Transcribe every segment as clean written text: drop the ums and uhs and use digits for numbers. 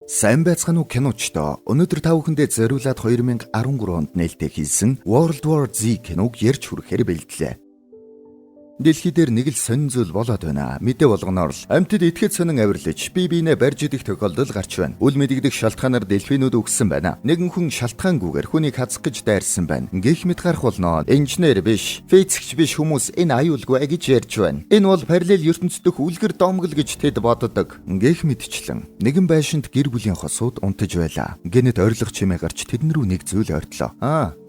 Сайн байцгаана уу киночдоо. Өнөөдөр та бүхэндээ зориулаад 2013 онд нээлттэй хийсэн World War Z киног ярьж хүрэхээр бэлдлээ. Дэлхий дээр нэг л сонин зүйл болоод байна. Мэдээ болгоноор л амьтад итгэж сонин авирлаж бие биенээ барьж идэх тохиолдол гарч байна. Үл мэдэгдэх шалтгаанаар дэлфинүүд өгсөн байна. Нэгэн хүн шалтгаангүйгээр хүнийг хазах гэж дайрсан байна. Гэх мэт гарах болно. Инженер биш, физикч биш хүмүүс энэ аюулгүй гэж ярьж байна. Энэ бол параллел ертөнцид дэх үлгэр домгол гэж тэд боддог. Гэх мэтчлэн нэгэн байшинт гэр бүлийн хосууд унтаж байлаа. Гэнэт ойрлох чимээ гарч тэдэн рүү нэг зүйл ойртлоо.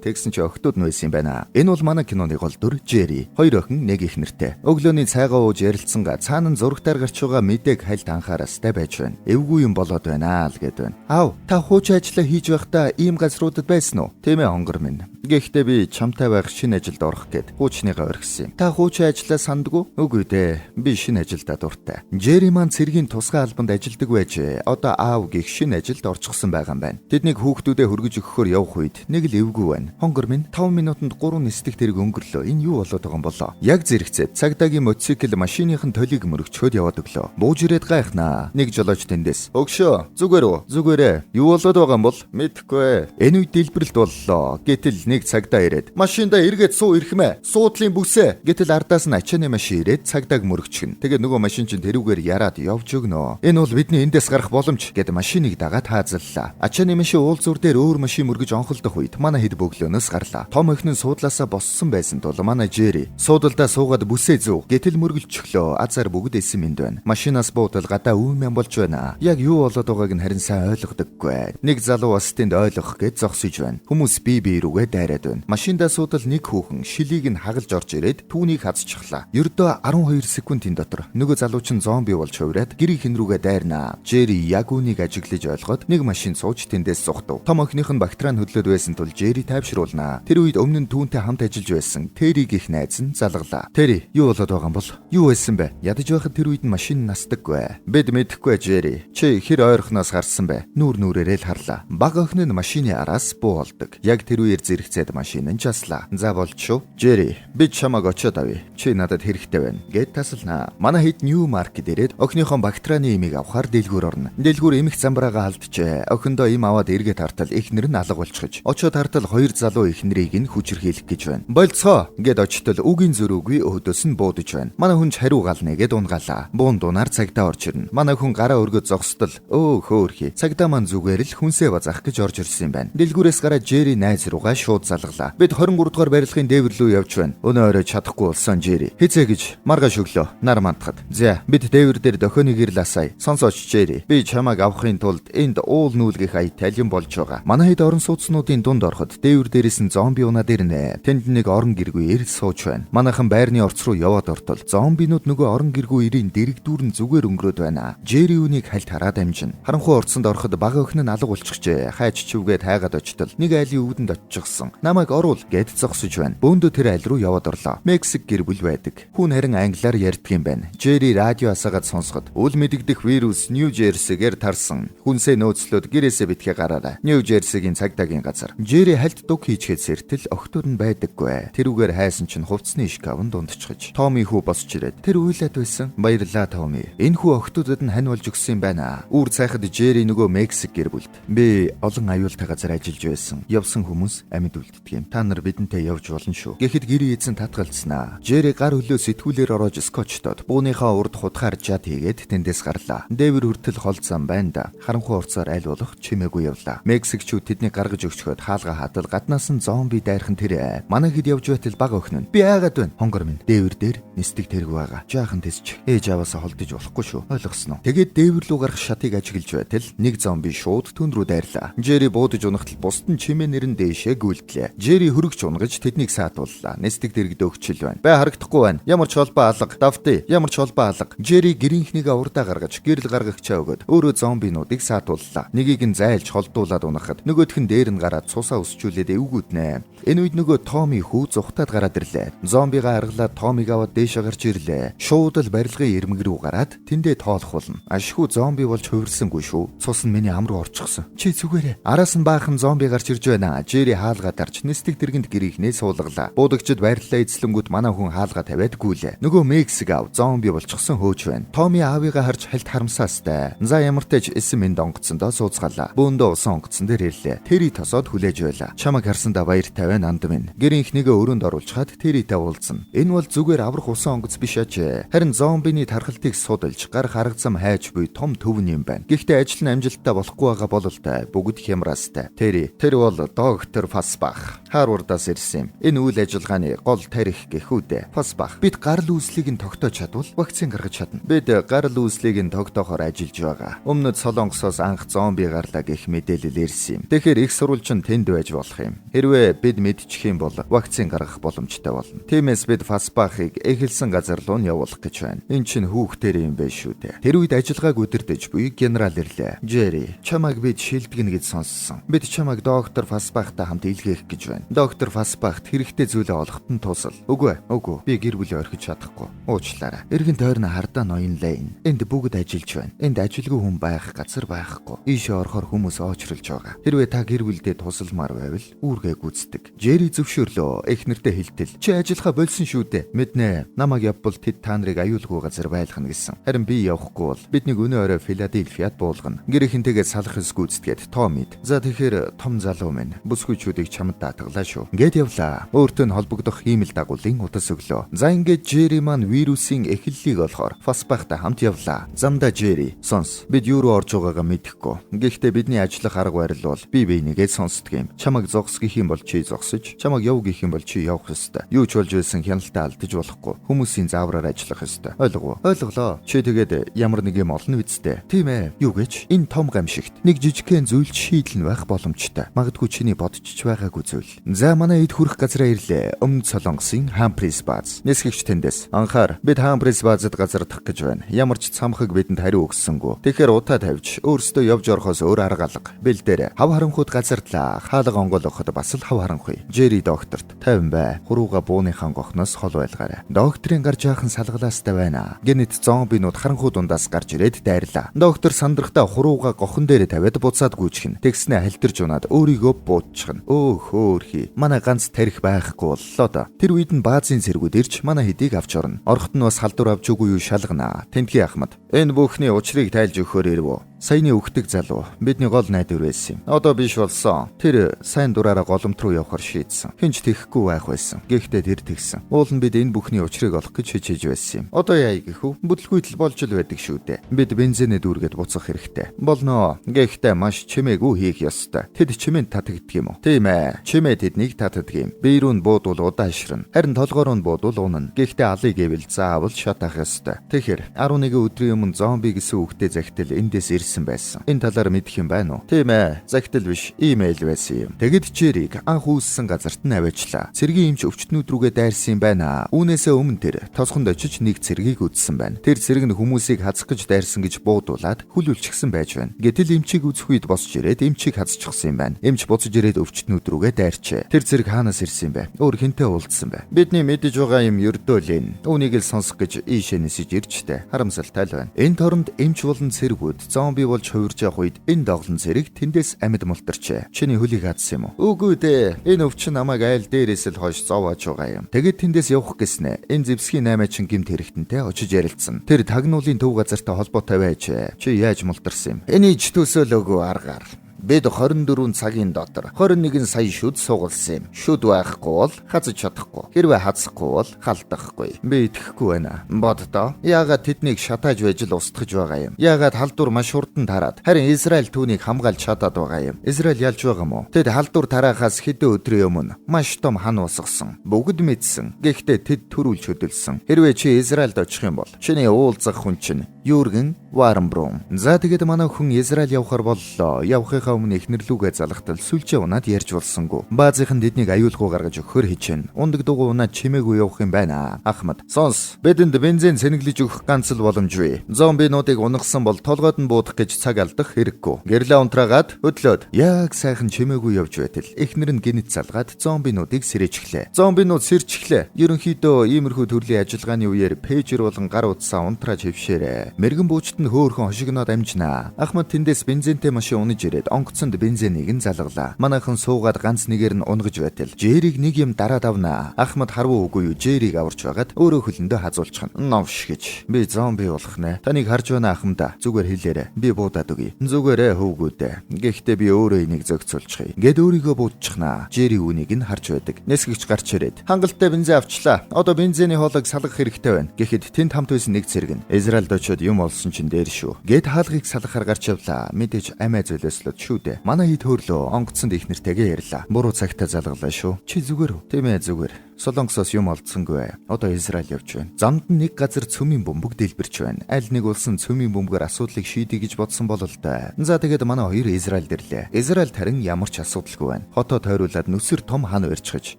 Тэгсэн чи охтууд нь байсан юм байна. Энэ бол манай киноны гол дүр Жери. Хоёр охин нэг их нэртэй. Өглөөний цайгаа ууж ярилцсанга цаана нь зурагтаар гарч байгаа мэдээг хальт анхаарастай байж байна. Эвгүй юм болоод байна л гэд байна. Аав, та хуучин ажиллаа хийж байхдаа ийм газруудад байсан уу? Тийм ээ хонгор минь. Гэхдээ би чамтай байх шинэ ажилд орох гэд хуучныгаа орхисон юм. Та хуучин ажиллаа сандгүй? Үгүй дээ. Би шинэ ажилдаа дуртай. Жери маань цэргийн тусгай албанд ажилдаг байж одоо аав гих шинэ ажилд орчихсон байгаа юм байна. Тэднийг хүүхдүүдээ хөргөж өгөхөөр явах үед нэг л эвгүй байна. Хонгор минь 5 минутанд 3 нисдэг тэрэг өнгөрлөө. Энэ юу болоод байгаа юм болоо? Яг зэрэгцээд цагдаагийн мотоцикл машиныхын толийг мөрөгчөөд яваад өглөө. Бууж ирээд гайхнаа. Нэг жолооч тэндээс. Өгшөө, зүгээр үү? Зүгээрээ. Юу болоод байгаа юм бол? Мэдэхгүй. Энэ үед дэлбэрэлт боллоо. Гэтэл нэг цагдаа ирээд машиндаа эргээд суу ирхмэ. Суудлын бүсээ. Гэтэл ардаас нь ачааны машин ирээд цагдааг мөрөгчгөн. Тэгээ нөгөө машин чинь тэрүүгээр яраад явж өгнө. Энэ бол бидний эндээс гарах боломж гэд машиныг дагаад хаазаллаа. Ачааны машин уулзуур дээр өөр машин мөргөж онхолдох үед манай хэд бөглөнөөс гарлаа. Том охин нь суудлаасаа боссон байсан тул манай Жери суудалдаа суугаад бүсээ зүү. Гэтэл мөргөлчглөө. Азар бүгд эсэм энд байна. Машинаас буудал гадаа үүмэн болж байна. Яг юу болоод байгааг нь харин сайн ойлгодоггүй. Нэг залуу бас тэнд ойлгох гэж зогсож байна. Хүмүүс бие рүүгээ дайраад байна. Машиндаа суудал нэг хүүхэн шилийг нь хагалж орж ирээд түүнийг хазчихлаа. Ердөө 12 секундын дотор нөгөө залуу чинь зомби болж хувраад гэрийн рүүгээ дайрнаа. Жери яг үүнийг ажиглаж ойлгоод нэг машин сууж тэндээс зугтав. Том охиных нь бактериан хөдлөд байсан тул Жери тайвшруулнаа. Тэр үед өмнө нь түүнтэй хамт ажиллаж байсан Териг их найз нь залгалаа. Тери, юу болоод байгаа юм бол? Юу байсан бэ? Ядаж байхад тэр үед машин настаггүй. Бид мэдэхгүй Жери. Чи хэр ойрхоноос гарсан бэ? Нүрээрээ л харлаа. Баг охин нь машины араас буу болдог. Яг тэр үеэр зэрэгцээд машин нь часлаа. За болж шүү. Жери, би чамаг очоод авъя. Чи надад хэрэгтэй байна. Гэт тасалнаа. Манай хэд Нью маркет ирээд охиныхон бактерианы имийг авахар дэлгүүр орно. Дэлгүүр эмх замбраага алдчихэ. Охиндоо им аваад эргээд тартал ихнэр нь алга болчихж. Очоод тартал хоёр залуу ихнэрийг нь хүчрхийлэх гэж байна. Болцгоо гэд очтол үгийн зөрүүгүй өөдөөс нь буудаж байна. Манай хүн ч хариу гална гэд унгаалаа. Буун дунаар цагдаа орж ирнэ. Манай хүн гараа өргөд зогсдол хөөрхи. Цагдаа маань зүгээр л хүнсээ базаах гэж орж ирсэн юм байна. Дэлгүүрээс гараад Жери найз руугаа шууд залгалаа. Бид 23 дугаар барилгын дээвэр рүү явж байна. Өнөө орой чадахгүй болсон Жери. Хизээ гэж маргааш өглөө нар мандахад. За бид дээвэр дээр дохионыг ирласай. Сонсооч Жери. Би чамайг авахын тулд энд уул нүүлгэх ая талин болж байгаа. Манай хэд орон сууцнуудын дунд ороход дээвэр дээрээс нь зомби унаад ирнэ. Тэнд нэг орон гэргүй ирэл сууж байна. Манайхан байрны орц руу яваад ортол зомбинууд нөгөө орон гэргүй ирийн дэрэгдүүрэн зүгээр өнгөрөөд байна. Жери үнийг хальт хараад амжина. Харанхуй орцонд ороход бага охин нь алга болчихжээ. Хайч чивгээд хайгаад очтол нэг айлын өвдөнд очижсэн. Намайг оруул гэд зогсож байна. Бөөндөө тэр айл руу яваад орлоо. Мексик гэр бүл байдаг. Хүн харин англиар ярьдаг юм байна. Жери радио асаагаад сонсоход үл мэдэгдэх вирус Нью Жерсигээр тарсан. Хүнсээ нөөцлөөд гэрээсээ битгий гараарай. Нью Жерсигийн цагдаагийн газар. Жери хальт дуг хийчгээд сэртэл охтууд нь байдаггүй. Тэрүүгээр хайсан чинь хувцсны шкафнд дундчихж. Томи хүү босч ирээд тэр уйлаад байсан. Баярлаа Томи. Энэ хүү охтуудад нь хань болж өгсөн юм байна. Үүр цайхад Жери нөгөө Мексик гэр бүлд. Би олон аюултай газар ажиллаж байсан. Явсан хүмүүс амьд үлддэг юм. Та нар бидэнтэй явж болно шүү. Гэхэд гэрийн эзэн татгалцснаа. Жери гар хөлөө сэтгүүлээр ороож скотчтод бууныхаа урд хутгаар жад хийгээд тэндээс гарлаа. Дээвэр хүртэл холцсон байна да. Харанхуй урцаар аль болох чимээгүй явлаа. Мексикчүүд тэднийг гаргаж өгчхөд хаалга хатал гаднаас нь зомби дайрхан тэр. Манай хэд явж байтал баг охин нь. Би айгаад байна. Хонгор минь дээвэр дээр нисдэг тэрэг байгаа. Жаахан тэсч. Ээж аваасаа холдож болохгүй шүү. Ойлгосноо. Тэгээд дээвэр рүү гарах шатыг ажиглаж байтал нэг зомби шууд түн рүү дайрлаа. Жери буудаж унахтал бусд нь чимээнэр нь дээшээ гүйлдлээ. Жери хөргөж унгаж тэднийг саатууллаа. Нисдэг тэрэг дөөгчл байна. Бай харагдахгүй байна. Ямар ч холбоо алга. Давтъя. Ямар ч холбоо алга. Жери гэрийнхнийгээ урдаа гаргаж гэрэл гаргагчаа өгöd өөрөө зомбинуудыг саатууллаа. Нэгийг нь зайлж холдуулаад унахад нөгөөх нь дээр нь гараад цусаа өсчүүлээд эвгүүднэ. Энэ үед нөгөө Томи хүү зүхтаад гараад ирлээ. Зомбигаа аргалаад Томиг аваад дээшээ гарч ирлээ. Шууд л барилгын ирмэг рүү гараад тэндээ тоолох болно. Ашгүй зомби болж хувирсангүй шүү. Цус нь миний ам руу орчихсон. Чи зүгээрээ. Араас нь баахан зомби гарч ирж байна. Жери хаалгаад тарж нислэг дэргэнд гэрийнхнээ суулгалаа. Буудагчид байрлалаа эзлэнгүүт манай хүн хаалга тавиадгүй лээ. Нөгөө Мексик аав зомби болчихсон хөөж байна. Томи аавыгаа харж хальт харамсаастай. За ямар ч тач эсэм энд онгоцсондоо сууцгаалаа. Бөөндөө усан онгоцсон дээр ирлээ. Тэри тосоод хүлээж байла. Чамаг харсандаа баяртай байна анд минь. Гэрийнхнийгээ өрөөнд оруулчихад тэритэй уулзсан. Энэ бол зүгээр аврах усан онгоц биш ажээ. Харин зомбины тархалтыг судалж гар харгацам хайж буй том төвн юм байна. Гэхдээ ажил нь амжилттай болохгүй байгаа бол л та бүгд хямраастай. Тэр бол доктор Фасбах. Харвардаас ирсэн юм. Энэ үйл ажиллагааны гол тарих гэх үү. Фасбах бид гарал үүслийг нь тогтоож чадвал вакцин гаргаж чадна. Бид гарал үүслийг нь тогтоохоор ажиллаж байгаа. Өмнөд Солонгосоос анх зомби гарлаа гэх мэдээлэл ирсэн юм. Тэгэхээр их сурвалж нь тэнд байж болох юм. Хэрвээ бид мэдчих юм бол вакцин гаргах боломжтой болно. Тиймээс бид Фасбахыг эхэлсэн газар руу нь явуулах гэж байна. Энэ чинь хүүхдэр юм байна шүү дээ. Тэр үед ажиллагааг удирдах буй генерал ирлээ. Джерри, чамайг бид шилдэгнэ гэж сонссон. Бид чамайг доктор Фасбахтай хамт илгээх гэж байна. Доктор Фасбахт хэрэгтэй зүйлээ олоход нь тусал. Үгүй. Би гэр бүлээ орхиж чадахгүй. Уучлаарай. Эргэн тойрны хардаа ноёнлаа энэ. Энд бүгд ажиллаж байна. Энд ажилгүй хүн байх газар байхгүй. Ийшээ орохоор хүмүүс оочролж байгаа. Хэрвээ та гэр бүлдээ тусалмаар байвал үүргээ гүйцэтгэг. Джерри зөвшөөрлөө. Эхнэртэй хэлтэл. Чи ажиллахаа болсон шүү дээ. Мэднэ. Намайг явбал тэд та нарыг аюулгүй газар байлгана гэсэн. Харин би явахгүй бол бидний өнөө орой Филадельфиад буулгана. Гэрийнхэнтэйгээ салах эс гүйцэтгээд Томид. За тэгэхээр том залуу минь бүсгүйчүүдийг чамд даатгалаа шүү. Ингээд явлаа. Өөртөө нь холбогдох ийм л дагуулын утас өглөө. За ингээд Джерри маань вирусын эхлэлийг олохоор Фасбахтай хамт явлаа. Замдаа Джерри, сонс. Бид юу руу орж байгаагаа мэдэхгүй. Гэхдээ бидний ажиллах арга барил бол бие биенийгээ сонсдог юм. Чамайг зогс гэх юм бол чи зогсож, чамайг яв гэх юм бол чи явах ёстой. Юу ч болж байсан хяналтаа алдаж болохгүй. Хүмүүсийн заавраар ажиллах ёстой. Ойлголоо. Чи тэгээд ямар нэг юм олно үсттэй. Тийм ээ. Юу гэж? Энэ том гамшигт нэг жижигхэн зүйл шийдэл нь байх боломжтой. Магадгүй чиний бодчих байгаагүй зүйл. За манай эд хүрэх газараа ирлээ. Өмнөд Солонгосын Хамприс бааз. Нисгэгч тэндээс. Анхаар бид Хамприс баазад газардах гэж байна. Ямар ч цамхаг бидэнд хариу өгсөнгүй. Тэгэхээр утаа тавьж өөрсдөө явж орохоос өөр арга алга. Бэлдээр хав харанхууд газардлаа. Хаалга онгоолгоход бас л хав харанхуй. Джерри докторт 50 бай. Хурууга бууныхаа гохноос хол байлгаарай. Докторын гар жаахан салгалаастай байна. Гэнэт зомбинууд харанхуу дундаас гарч ирээд дайрлаа. Доктор сандрахтаа хурууга гохон дээр тавиад буцаад гүйчихнэ. Тэгснэ халтарж унаад өөрийгөө буутчихна. Хөөхөөрхий. Манай ганц тарих байхгүй боллоо да. Тэр үед нь баазын цэргүүд ирж манай хэдийг авч орно. Орохт нь бас халдвар авч үгүй юу шалгана. Тэнхий Ахмад. Энэ бүхний учрыг тайлж өгөхөөр ирвүү. Саяны өгдөг залуу бидний гол найдвар байсан юм. Одоо биш болсон. Тэр сайн дураараа голомт руу явахар шийдсэн. Хинч тэхгүй байх байсан. Гэхдээ тэр тэгсэн. Уул нь бид энэ бүхний учрыг олох гэж хичээж байсан юм. Одоо яа гэх вэ? Бүтлгүйтэл болж л байдаг шүү дээ. Бид бензинээ дүүргээд буцах хэрэгтэй. Болно. Гэхдээ маш чимээгүй хийх ёстой. Тэд чимээнд татагддаг юм уу? Тийм ээ. Чимээ тэднийг татдаг юм. Биер нь буудвал удаашрна. Харин толгоор нь буудвал унана. Гэхдээ алыг гэвэл заавал шатах ёстой. Тэгэхээр 11 өдрийн өмнө зомби гэсэн үгтэй захидал эндээс байсан. Энэ талаар мэдэх юм байна уу? Тийм ээ. Захидал биш, имэйл байсан юм. Тэгэд Джерриг анх үүссэн газарт нь аваачлаа. Цэргийн эмч өвчтнүүд рүүгээ дайрсан юм байна. Үүнээсээ өмнө тэр тосгонд очиж нэг цэргийг үзсэн байна. Тэр цэрэг нь хүмүүсийг хазах гэж дайрсан гэж буудуулаад хүлүүлчихсэн байж байна. Гэтэл эмчийг үзэх үед босч ирээд эмчийг хазчихсан юм байна. Эмч буцаж ирээд өвчтнүүд рүүгээ дайрчээ. Тэр цэрэг хаанаас ирсэн бэ? Өөр хинтээ уулзсан бай. Бидний мэдэж байгаа юм ердөөлэн. Үүнийг л сонсох гэж ийшээ нисэж ирчтэй. Харамсалтай л байна. Энэ торонд эмч болон цэргүүд зомби болж хувирж явах үед энэ доглон цэрэг тэндээс амьд мултарчээ. Чиний хөлийг хадсан юм уу? Үгүй дээ. Энэ өвчин намайг айл дээрээс л хойш зовоож байгаа юм. Тэгээд тэндээс явах гэснэ. Энэ зэвсгийн 8-чин гимт хэрэгтэнтэй очиж ярилцсан. Тэр тагнуулын төв газартай холбоотой байжээ. Чи яаж мултарсан юм? Эний ч төсөөлөөгүй аргаар. Бид 24 цагийн дотор 21 сая шүд сугалсан юм. Шүд байхгүй бол хазаж чадахгүй. Хэрвээ хазахгүй бол халдахгүй. Би итгэхгүй байна. Боддоо. Яагаад тэднийг шатааж байж л устгаж байгаа юм? Яагаад халдвар маш хурдан тараад харин Израиль түүнийг хамгаалж чадаад байгаа юм? Израиль ялж байгаа мó? Тэд халдвар тараахаас хэдэн өдрийн өмнө маш том хан усгсан. Бүгд мэдсэн. Гэхдээ тэд төрүүлж хөдөлсөн. Хэрвээ чи Израильд очих юм бол чиний уулзах хүн чинь Юрген Варенбрум. За тэгээд манай хүн Израиль явахар боллоо. Явахынхаа өмнө эхнэрлүүгээ залгатал сүлжээ унаад ярьж болсонгүй. Баазынхан тэднийг аюулгүй гаргаж өгөхөр хичээн. Ундаг дугуй унаад чимээгүй явах юм байна. Ахмад. Сонс. Бидэнд бензин цэнэглэж өгөх ганц л боломжгүй. Зомбинуудыг унгасан бол толгойд нь буудах гэж цаг алдах хэрэггүй. Гэрлээ унтраагаад хөдлөөд яг сайхан чимээгүй явж байтал эхнэр нь гинэт залгаад зомбинуудыг сэрээчихлээ. Зомбинууд сэрчихлээ. Ерөнхийдөө иймэрхүү төрлийн ажиллагааны үеэр пэйжер болон гар утсаа унтрааж хөвшөөрэ. Мэргэн буучт нь хөөхөн хошигноод амжнаа. Ахмад тэндээс бензинтэй машин унаж ирээд онгоцонд бензинийг нь залгалаа. Манайхан суугаад ганц нэгээр нь унгаж байтал Жерийг нэг юм дараад авнаа. Ахмад харвуу үгүй юу Жерийг аварч байгаад өөрөө хөлөндөө хазуулчихна. Новш гэж. Би зомби болох нэ. Таныг харж байна ахмада. Зүгээр хэлээрэ. Би буудаад өгье. Зүгээрээ хөвгүүдээ. Гэхдээ би өөрөө энийг зөгцүүлчихье. Гэд өөрийгөө буутчихнаа. Жери үүнийг нь харж байдаг. Нэсгэгч гарч ирээд хангалттай бензин авчлаа. Одоо бензиний хоолойг салгах хэрэгтэй байна. Гэхэд тэнд хамт байсан нэг цэрэг нь Израильд очиод юм олсон чинь дээр шүү. Гэд хаалгыг салгахаар гарч явлаа. Мэдээж амиа зөлөөслөд шүү дээ. Манай хит хөрлөө онгоцонд их нэртэйгээ ярьлаа. Буруу цагтаа залгалаа шүү. Чи зүгээр үү? Тийм ээ зүгээр. Солонгосоос юм олдсонгүй. Одоо Израиль явж байна. Замд нэг газар цөмийн бөмбөг дэлбэрч байна. Аль нэг улс нь цөмийн бөмбөгөр асуудлыг шийдэе гэж бодсон бол л да. За тэгээд манай хоёр Израильд ирлээ. Израиль харин ямар ч асуудалгүй байна. Хотоо тойруулаад нүсэр том хан барьчихж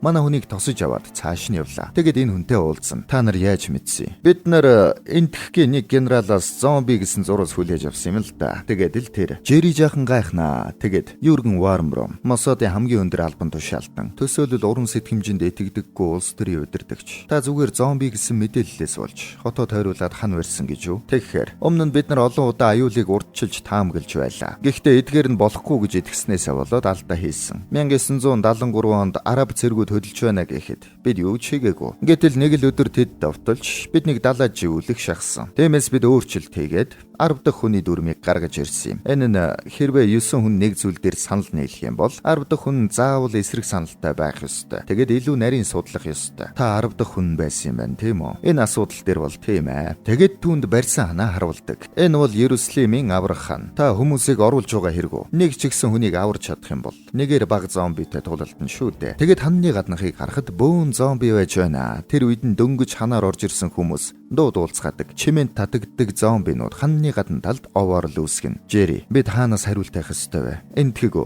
манай хүнийг тосож аваад цааш нь явлаа. Тэгээд энэ хүнтэй уулзсан. Та нар яаж мэдсэн? Бид нар энтхгийн нэг генералаас зомби гэсэн зураг хүлээж авсан юм л да. Тэгээд л тэр Жери жаахан гайхнаа. Тэгээд Юрген Вармром Мосодын хамгийн өндөр албан тушаалтан. Төсөөлөл уран сэтгэмжинд итгэдэггүй улс төрийн удирдагч. Та зүгээр зомби гэсэн мэдээллээс болж хотоо тойруулаад хан барьсан гэж юу? Тэгэхээр өмнө нь бид нар олон удаа аюулыг урдчилж таамаглаж байлаа. Гэхдээ эдгээр нь болохгүй гэж итгэснээсээ болоод алдаа хийсэн. 1973 онд араб цэргүүд хөдөлж байна гэхэд бид юу ч хийгээгүй. Гэтэл нэг л өдөр тэд давталж биднийг далаад живүүлэх шахсан. Тиймээс бид өөрчлөлт хийгээд 10 дахь хүний дүрмийг гаргаж ирсэн юм. Энэ нь хэрвээ 9 хүн нэг зүйл дээр санал нийлэх юм бол 10 дахь хүн заавал эсрэг саналтай байх ёстой. Тэгээд илүү нарийн судлах ёстой. Та 10 дахь хүн байсан юм байна, тийм үү? Энэ асуудал дээр бол тийм ээ. Тэгээд түүнд барьсан ханаа харуулдаг. Энэ бол Ерүслимийн аврах хан. Та хүмүүсийг оруулж байгаа хэрэггүй. Нэг ч ихсэн хүнийг аварч чадах юм бол нэгээр баг зомбитэй тулалдана шүү дээ. Тэгээд ханны гаднахыг харахад бөөн зомби байж байна. Тэр үед нь дөнгөж ханаар орж ирсэн хүмүүс дууд уулзгадаг. Чимээнд татагддаг зомбинууд ханны гадна талд овоор л үүсгэн. Жери, бид хаанаас хариулт авах ёстой вэ?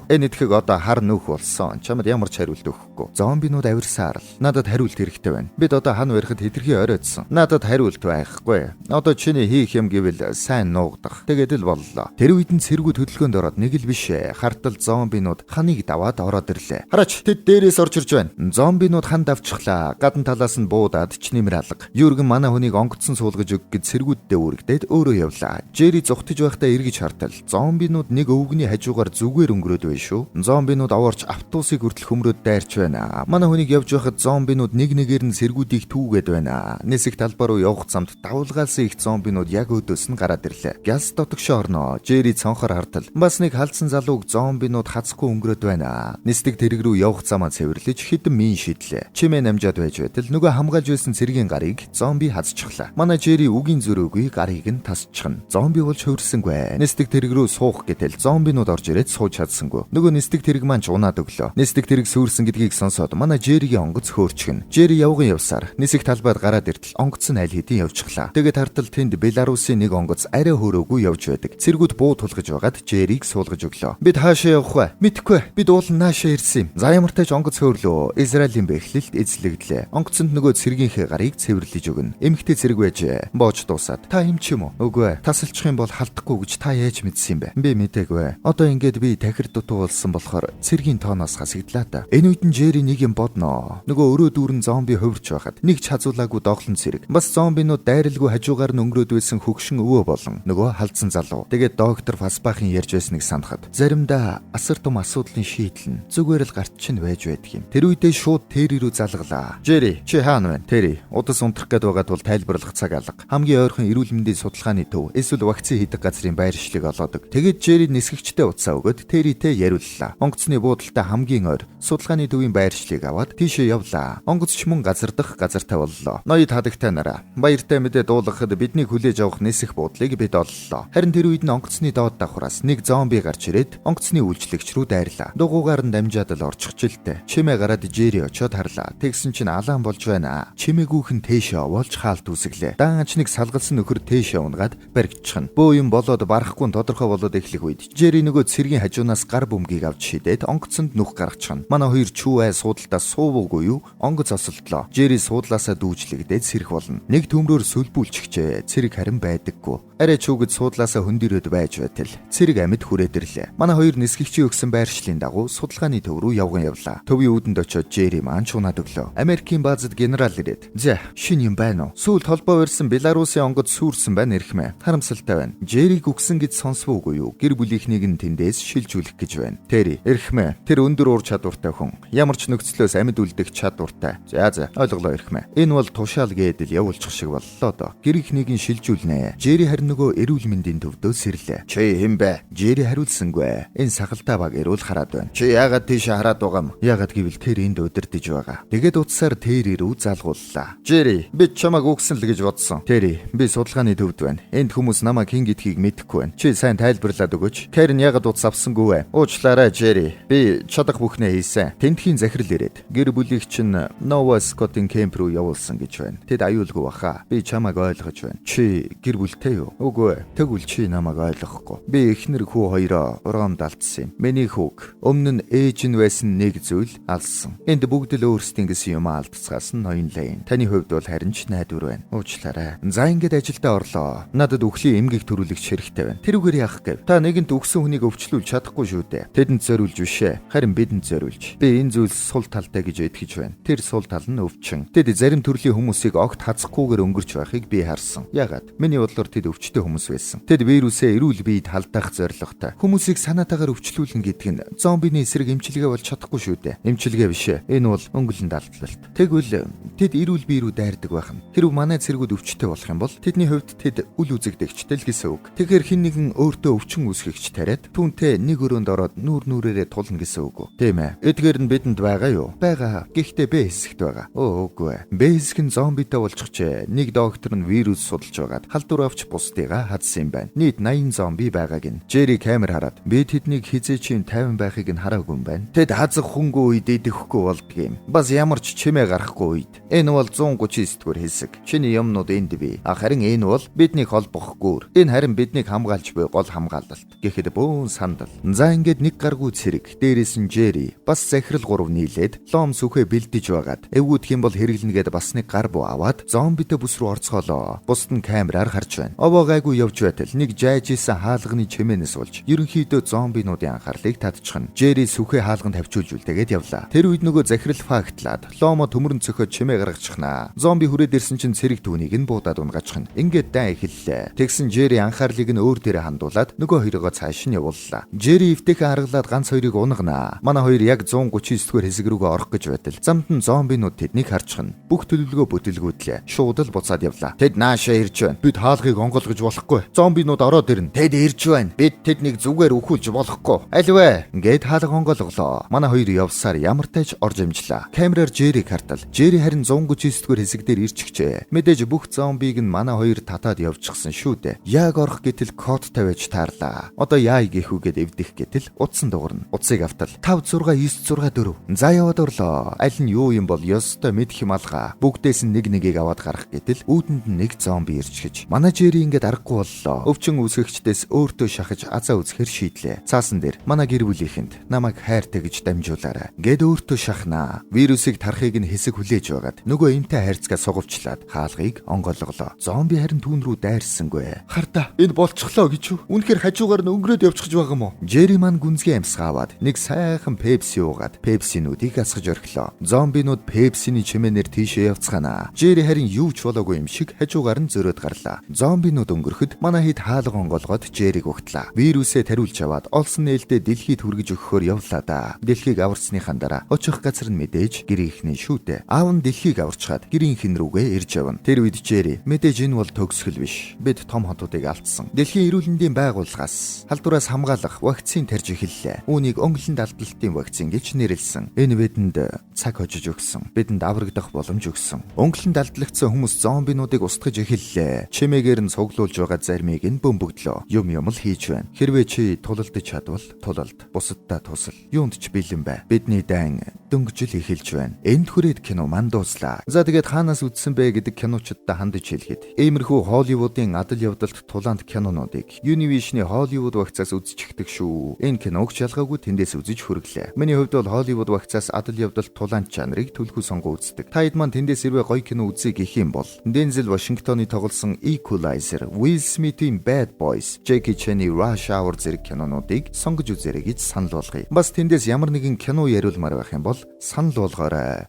Энэ эдхэг одоо хар нөх болсон. Чамд ямар ч хариулт өгөхгүй. Зомбинууд авирсаар л. Надад хариулт хэрэгтэй байна. Бид одоо хан барихад хэтэрхий оройдсон. Надад хариулт байхгүй. Одоо чиний хийх юм гэвэл сайн нуугдах. Тэгээд л боллоо. Тэр үед нь цэргүүд хөдөлгөөнд ороод нэг л биш ээ. Хартал зомбинууд ханыг даваад ороод ирлээ. Хараач, тэд дээрээс орж ирж байна. Зомбинууд ханд авчихлаа. Гадна талаас нь буудаад чнэмэр алга. Юрген манай хүнийг онгоцсон суулгаж өг гэж цэргүүддээ үргэлдээд өөрөө явлаа. Жери зүхтэж байхдаа эргэж хартал. Зомбинууд нэг өвгний хажуугаар зүгээр өнгөрөөд байв шүү. Зомбинууд аварч автобусыг хүртэл хөмрөөд дайрч байна. Манай хүнийг явж байхад зомбинууд нэг нэгээр нь цэргүүдийг түүгээд байна. Нисэх талбар руу явах замд давлгаалсан их зомбинууд яг өдөөс нь гараад ирлээ. Гяс дотогшоо орноо. Жери цонхоор хартал. Бас нэг халдсан залууг зомбинууд хацхгүй өнгөрөөд байна. Нисдэг тэрэг рүү явах замаа цэвэрлэж хэдэн мин шидлээ. Чимээ намжаад байж байтал нөгөө хамгаалж байсан цэргийн гарыг зомби хазчихлаа. Манай Жери үгийн зөрөөгүй гарыг нь тасчихна. Зомби болж хөврсөнгүй. Нисдэг тэрэг рүү суух гэтэл зомбинууд орж ирээд сууж чадсангүй. Нөгөө нисдэг тэрэг маань ч унаад өглөө. Нисдэг тэрэг сүрсэн гэдгийг сонсоод манай Жеригийн онгоц хөөрчихнэ. Жери явган явсаар нисэх талбайд гараад иртэл онгоц нь аль хэдийн явчихлаа. Тэгээд хартал тэнд Беларусын нэг онгоц арай хөөрөөгүй явж байдаг. Цэргүүд буу тулгаж байгаад Жерийг суулгаж өглөө. Бид хаашаа явах вэ? Мэдэхгүй. Бид уулан наашаа ирсэн юм. За ямар ч тач онгоц хөөрлөө. Израилийн бэхлэлд эзлэгдлээ. Онгоцонд нөгөө цэргийнхээ гарыг цэвэрлэж өгнө. Эмэгтэй цэрэг байжээ. Боож дуусаад. Та юм ч юм уу? Үгүй. Тасалчих юм бол халдахгүй гэж та яаж мэдсэн юм бэ? Би мэдээгүй. Одоо ингээд би тахир дутуу болсон болохоор цэргийн тооноос хасагдлаа та. Энэ үед нь Жери нэг юм бодноо. Нөгөө өрөө дүүрэн зомби хувирч байхад нэг ч хазуулаагүй доглон цэрэг. Бас зомбинууд дайралгүй хажуугаар нь өнгөрөөд байсан хөгшин өвөө болон нөгөө халдсан залуу. Тэгээд доктор Фасбахын ярьж байсныг санахад заримдаа асар том асуудлын шийдэл нь зүгээр л гарч чинь байж байдаг юм. Тэр үедээ шууд Терри рүү залгалаа. Жери, чи хаана байна? Терри, удас унтрах гээд байгаа тул тайлбарлах цаг алга. Хамгийн ойрхон эрүүл мэндийн судалгааны төв эсвэл вакцины хийдэг газрын байршлыг олоодог. Тэгээд Жери нисгэгчтэй уцаа өгөөд Территэй яриуллаа. Онгоцны буудалтай хамгийн ойр судалгааны төвийн байршлыг аваад тийшээ явлаа. Онгоцч мөн газардах газартай боллоо. Ноёд хадагтай нараа. Баяртай мэдээ дуулгахад биднийг хүлээж авах нисэх буудлыг бид оллоо. Харин тэр үед нь онгоцны доод давхраас нэг зомби гарч ирээд онгоцны үйлчлэгч рүү дайрлаа. Дугуугаар нь дамжаад л орчих жилтэй. Чимээ гараад Жери очоод харлаа. Тэгсэн чинь алаан болж байна. Чимээгүйхэн тээшээ овоолж хаалт үсгэлээ. Даанч нэг салгалсан нөхөр тээшээ унгаад баригдчихна. Бөө юм болоод барахгүй тодорхой болоод эхлэх үед Жери нөгөө цэргийн хажуунаас гар бөмбөгийг авч шидээд онгоцонд нүх гаргачихна. Манай хоёр чүүэ суудалтаа суувуугүй юу? Онгоц осолдлоо. Жери суудлаасаа дүүжлэгдээд сэрэх болно. Нэг төмрөөр сүлбүүлчихжээ. Цэрэг харин байдаггүй. Арай чүүгэд суудлаасаа хөндөрөөд байж байтал цэрэг амьд хүрээд ирлээ. Манай хоёр нисгэгчийн өгсөн байршлын дагуу судалгааны төв рүү явган явлаа. Төвийн үүдэнд очиод Жери маань чунаад өглөө. Америкийн баазад генерал ирээд "За, шинэ юм байна уу? Сүүлд холбоо барьсан Беларусын онгод сүрсэн байна эрхмээ. Харамсалтай байна. Жериг үгсэн гэж сонсвоогүй юу? Гэр бүлийнхнийг нь тэндээс шилжүүлэх гэж байна. Тэри, эрхмээ. Тэр өндөр уур чадвартай хүн. Ямар ч нөхцлөөс амьд үлдэх чадвартай. За, ойлголоо эрхмээ. Энэ бол тушаал гэдэл явуулчих шиг боллоо доо. Гэр ихнийг нь шилжүүлнэ." Жери харин нөгөө эрүүл мэндийн төвдөө сэрлээ. "Чи хэн бэ?" Жери хариулсангүй. "Энэ сахалтай баг эрүүл хараад байна." "Чи яагаад тийш хараад байгаа юм?" "Яагаад гэвэл тэр энд удирдах байгаа." Тэгээд утсаар тэр рүү залгууллаа. "Жери, би чамайг үгсэн л гэж бодсон." "Тэри, би судалгааны төвд байна. Энд хүмүүс намайг хэн гэдгийг мэдэхгүй байна. Чи сайн тайлбарлаад өгөөч. Кэрн яагаад утас авсангүй вэ?" "Уучлаарай Жери. Би чадах бүхнээ хийсэн." Тентхийн захирал ирээд гэр бүлийг чинь Нова Скотын кемп рүү явуулсан гэж байна. "Тэд аюулгүй баха. Би чамайг ойлгож байна. Чи гэр бүлтэй юу?" "Үгүй. Тэгвэл чи намайг ойлгохгүй. Би эхнэр хүү хоёроо ургамд алдсан юм. Миний хүүг өмнө нь ээж нь байсан нэг зүйл алсан. Энд бүгд л өөрсдийн гэсэн юм алдцгаас нь ноёнлаа. Таны хувьд бол харин ч найдвар байна. Уучлаарай. За ингээд ажилдаа орлоо. Надад өхлийн эмгэг төрүүлэгч хэрэгтэй байна. Тэрүүгээр яах гэв? Та нэгэнт өгсөн хүнийг өвчлүүлж чадахгүй шүү дээ. Тэдэнд зориулж бишээ. Харин бидэнд зориулж. Би энэ зүйлс сул талтай гэж итгэж байна. Тэр сул тал нь өвчин. Тэд зарим төрлийн хүмүүсийг огт хазахгүйгээр өнгөрч байхыг би харсан. Яагаад? Миний бодлоор тэд өвчтэй хүмүүс байсан. Тэд вирусээ эрүүл биед халдаах зорилготой. Хүмүүсийг санаатаагаар өвчлүүлнэ гэдэг нь зомбины эсрэг эмчилгээ болж чадахгүй шүү дээ. Эмчилгээ бишээ. Энэ бол өнгөлөнд алдлалт. Тэгвэл тэд эрүүл бие рүү дайрдаг байх нь. Хэрв манай цэргүүд өвчтэй болох юм бол тэдний хувьд тэд үл үзэгдэгчтэй л гэсэн үг. Тэгэхээр хэн нэгэн өөртөө өвчин үүсгэгч тариад түүнтэй нэг өрөөнд ороод нүүрээрээ тулна гэсэн үг үү? Тийм ээ. Эдгээр нь бидэнд байгаа юу? Байгаа. Гэхдээ Б хэсэгт байгаа. Үгүй. Б хэсэг нь зомбитой болчихжээ. Нэг доктор нь вирус судалж байгаад халдвар авч бусдыгаа хадсан юм байна. Нийт 80 зомби байгааг нь Жери камер хараад би тэднийг хизээч юм 50 байхыг нь хараагүй юм байна. Тэд хазах хөнгөө үед идэхгүй болдг юм. Бас ямар ч чимээ гарахгүй үед. Энэ бол 139 дугаар хэсэг. Чиний юмнууд энд бий. Харин энэ бол биднийг холбох гүүр. Энэ харин биднийг хамгаалж буй гол хамгаалалт. Гэхэд бөөн сандал. За ингээд нэг гаргуу цэрэг. Дээрээс нь Жери бас захирал 3 нийлээд лом сүхэ бэлдэж байгаад эвгүүдх юм бол хэрэглэнгээд бас нэг гар буу аваад зомбитой бүс рүү орцгоолоо. Бусд нь камераар харж байна. Овоо гайгүй явж байтал нэг жайж исэн хаалганы чимээнээс болж ерөнхийдөө зомбинуудын анхаарлыг татчихна. Жери сүхэ хаалганд тавьчулж үлдээгээд явлаа. Тэр үед нөгөө захирал фактлаад ломо төмөрн цөхөд чимээ гаргачихнаа. Зомби хүрээд ирсэн чинь цэрэг түүнийг нь буудаад унгаачихна. Ингээд дай эхэллээ. Тэгсэн Жери анхаарлыг нь өөр дээрээ хандуулаад нөгөө хоёроо цааш нь явууллаа. Жери эвтэйхэн харгалаад ганц хоёрыг унгана. Манай хоёр яг 139 дугаар хэсэг рүүгээ орох гэж байтал замд нь зомбинууд тэднийг харчихна. Бүх төлөвлөгөө бүтэлгүүтлээ. Шууд л буцаад явлаа. Тэд наашаа ирж байна. Бид хаалгыг онгойлгож болохгүй. Зомбинууд ороод ирнэ. Тэд ирж байна. Бид тэднийг зүгээр өхүүлж болохгүй. Аль вэ? Ингээд хаалга онгойлголоо. Манай хоёр явсаар ямар тааж орж амжлаа. Камераар Жериг хартал. Жери харин 139 дугаар хэсэг дээр ирчихжээ. Мэдээж бүх зомбиг нь манай хоёр татаад явчихсан шүү дээ. Яг орох гэтэл код тавиаж таарлаа. Одоо яа гэх үгээд эвдэх гэтэл утсан дуурна. Утсыг автал 5 6 9 6 4. За яваад орлоо. Аль нь юу юм бол ёстой мэдх юм алгаа. Бүгдээс нь нэг нэгийг аваад гарах гэтэл үүдэнд нэг зомби ирж гэж. Манай Жери ингээд аргагүй боллоо. Өвчин үүсгэгчдээс өөртөө шахаж азаа үзэхэр шийдлээ. Цаасан дээр манай гэр бүлийнхэнд намайг хайртай гэж дамжуулаарай. Гэд өөртөө шахнаа. Вирусыг тарахыг нь хэсэг хүлээж байгаад нөгөө эмтэй хайрцгаа сугавчлаад хаалгыг онгойлголоо. Зомби харин түүн рүү дайрсангүй. Хартаа энэ болчихлоо гэж үү? Үнэхээр хажуугаар нь өнгөрөөд явчихж байгаа юм уу? Жери маань гүнзгий амсгаа аваад нэг сайхан пепси уугаад пепсинуудыг асгаж орхилоо. Зомбинууд пепсины чимээнээр тийшээ явцгаана. Жери харин юу ч болоогүй юм шиг хажуугаар нь зөрөөд гарлаа. Зомбинууд өнгөрөхөд манай хэд хаалга онгойлгоод Жериг угтлаа. Вирусээ тариулж аваад олсон нээлтээ дэлхийд хүргэж өгөхөөр явлаа да. Дэлхийг аварсныхаа дараа очих газар нь мэдээж гэрийнхний шүү дээ. Аав нь дэлхийг аварчгаад гэрийнхэн рүүгээ ирж явна. Тэр үед Жери мэдээж энэ бол төгсгөл биш. Бид том хотуудыг алдсан. Дэлхийн эрүүл мэндийн байгууллагаас халдвараас хамгаалах вакцин тарж эхэллээ. Үүнийг өнгөлөнд алдалтын вакцин гэж нэрлсэн. Энэ бидэнд цаг хожиж өгсөн. Бидэнд аврагдах боломж өгсөн. Өнгөлөнд алдлагдсан хүмүүс зомбинуудыг устгаж эхэллээ. Чимээгээр нь цуглуулж байгаа зармийг нь бөмбөгдлөө. Юм л хийж байна. Хэрвээ чи тулалдаж чадвал тулалд. Бусаддаа тусал. Юунд ч бэлэн бай. Бидний дайн дөнгөжил эхэлж байна. Энд хүрээд кино манд дуслаа. За тэгээд хаанаас үзсэн бэ гэдэг киночдод хандаж хэлгээд. Иймэрхүү Холливуудын адал явдалт тулаанд кинонуудыг Univision-ы Hollywood багцаас үзчихдэг шүү. Энэ киног жалгаагүй тэндээс үзэж хүргэлээ. Миний хувьд бол Hollywood багцаас адал явдалт тулаанд жанрыг түлхүү сонгоо үздэг. Та хэд маань тэндээс хэрвээ гоё кино үзье гэх юм бол Denzel Washington-ы тоглосон Equalizer, Will Smith-ийн Bad Boys, Jackie Chan-ы Rush Hour зэрэг кинонуудыг сонгож үзээрэй гэж санал болгоё. Бас тэндээс ямар нэгэн кино яриулмаар байх юм бол санал болгоорой.